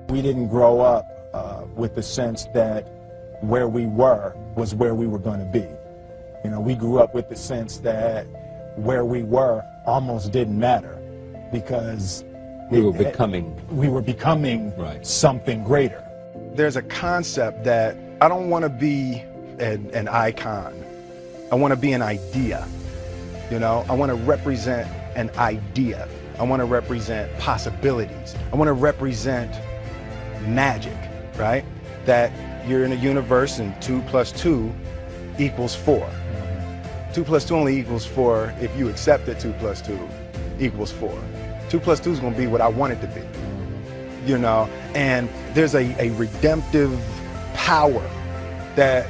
We didn't grow up with the sense that where we were was where we were going to be. You know, we grew up with the sense that where we were almost didn't matter because we were becoming right. Something greater. There's a concept that I don't want to be an icon. I want to be an idea. You know, I want to represent an idea. I want to represent possibilities. I want to represent magic, right? That you're in a universe and 2 + 2 = 4. 2 + 2 only equals 4 if you accept that 2 + 2 = 4. 2 + 2 is going to be what I want it to be, you know? And there's a redemptive power that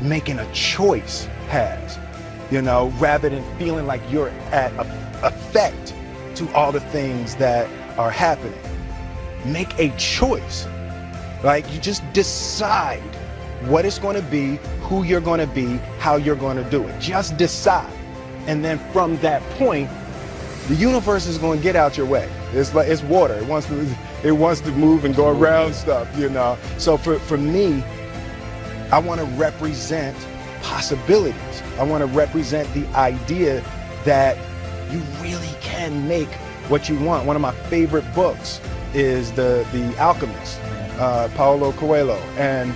making a choice has, you know, rather than feeling like you're at effect to all the things that are happening. Make a choice. Like, you just decide what it's going to be, who you're going to be, how you're going to do it. Just decide. And then from that point, the universe is going to get out your way. It's like, it's water. It wants to move and go around stuff, you know. So for me, I want to represent possibilities. I want to represent the idea that you really can make what you want. One of my favorite books is The Alchemist, Paulo Coelho, and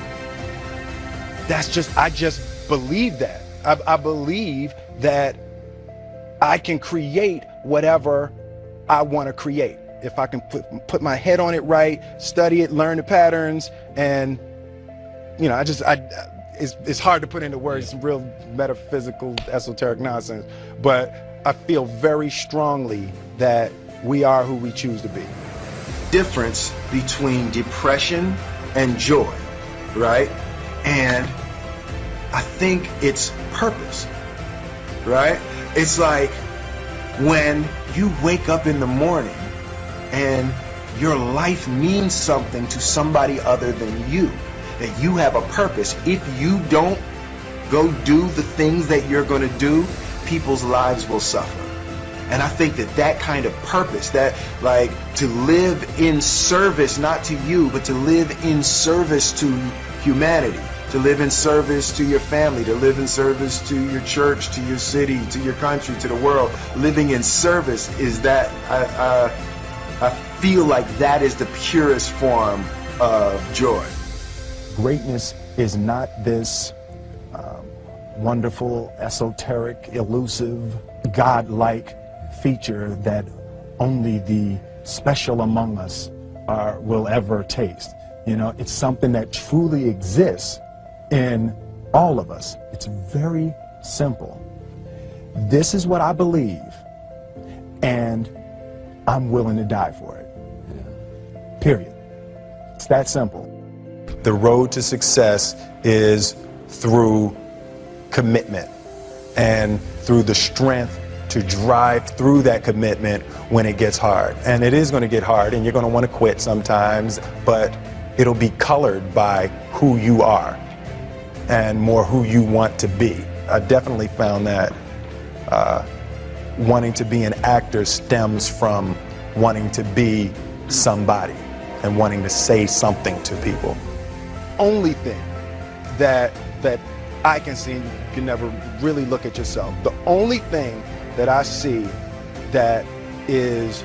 I just believe that. I believe that I can create whatever I want to create if I can put my head on it right, study it, learn the patterns, and you know, it's hard to put into words, some real metaphysical, esoteric nonsense, but I feel very strongly that we are who we choose to be. Difference between depression and joy, right? And I think it's purpose, right? It's like when you wake up in the morning and your life means something to somebody other than you, that you have a purpose. If you don't go do the things that you're going to do, people's lives will suffer. And I think that kind of purpose, that like to live in service, not to you, but to live in service to humanity, to live in service to your family, to live in service to your church, to your city, to your country, to the world. Living in service is that, I feel like that is the purest form of joy. Greatness is not this wonderful, esoteric, elusive, God-like feature that only the special among us will ever taste. You know, it's something that truly exists in all of us. It's very simple. This is what I believe, and I'm willing to die for it. Period. It's that simple. The road to success is through commitment and through the strength to drive through that commitment when it gets hard. And it is going to get hard, and you're going to want to quit sometimes, but it'll be colored by who you are and more who you want to be. I definitely found that wanting to be an actor stems from wanting to be somebody and wanting to say something to people. Only thing that I can see, you can never really look at yourself. The only thing that I see that is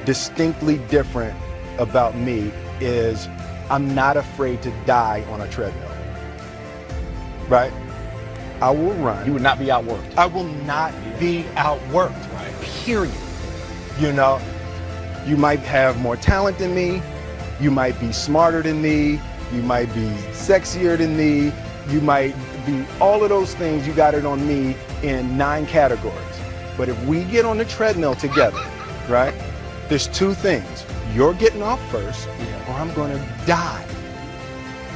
distinctly different about me is I'm not afraid to die on a treadmill, right? I will run. You would not be outworked. I will not be outworked, right? Period. You know, you might have more talent than me, you might be smarter than me, you might be sexier than me, you might be all of those things. You got it on me in 9 categories. But if we get on the treadmill together, right, there's 2 things. You're getting off first, or I'm going to die.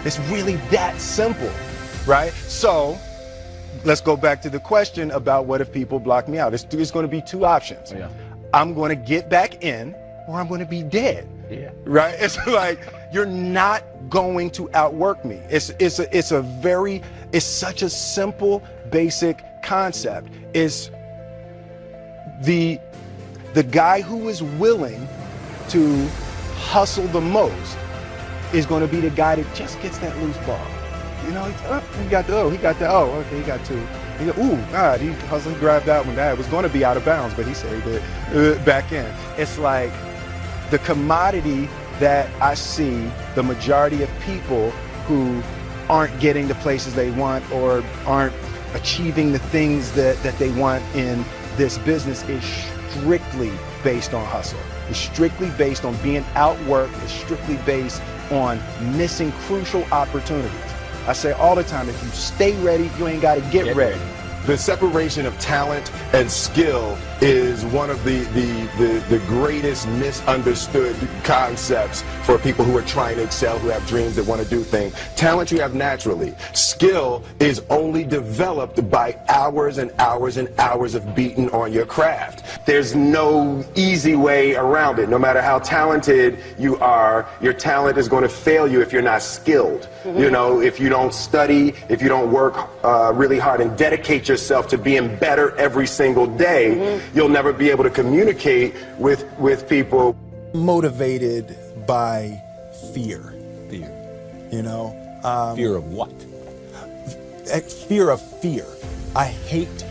It's really that simple, right? So let's go back to the question about what if people block me out. It's going to be 2 options. Yeah. I'm going to get back in, or I'm going to be dead. Yeah. Right? It's like, you're not going to outwork me. It's such a simple, basic concept. It's the guy who is willing to hustle the most is going to be the guy that just gets that loose ball. You know, he got okay, he got two. He go, ooh, God, he hustling, grabbed that one. That was going to be out of bounds, but he saved it back in. It's like the commodity that I see the majority of people who aren't getting the places they want or aren't achieving the things that they want in this business is strictly based on hustle. It's strictly based on being outworked. It's strictly based on missing crucial opportunities. I say all the time, if you stay ready, you ain't got to get ready. The separation of talent and skill is one of the greatest misunderstood concepts for people who are trying to excel, who have dreams, that want to do things. Talent you have naturally. Skill is only developed by hours and hours and hours of beating on your craft. There's no easy way around it. No matter how talented you are, your talent is going to fail you if you're not skilled. You know, if you don't study, if you don't work really hard and dedicate yourself to being better every single day, you'll never be able to communicate with people. Motivated by fear. Fear. You know? Fear of what? Fear of fear. I hate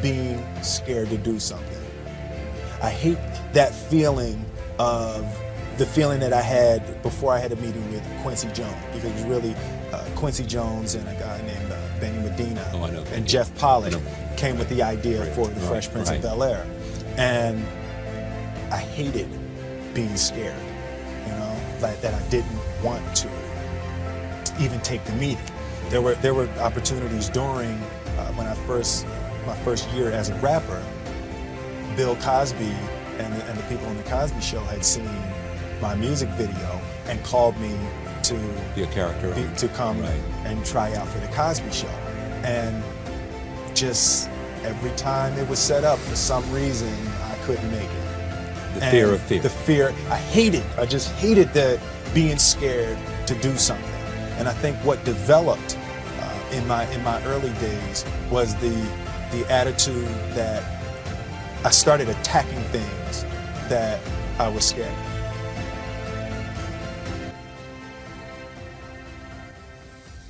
being scared to do something. I hate that feeling of the feeling that I had before I had a meeting with Quincy Jones, because it was really Quincy Jones and a guy named Benny Medina and Jeff Pollak came with the idea for the Fresh Prince of Bel-Air. And I hated being scared, you know, that I didn't want to even take the meeting. There were opportunities during when my first year as a rapper. Bill Cosby and the people on the Cosby Show had seen my music video and called me to be a character, to come and try out for the Cosby Show. And just every time it was set up, for some reason I couldn't make it. The fear of fear. The fear. I just hated that being scared to do something. And I think what developed in my early days was the attitude that I started attacking things that I was scared of.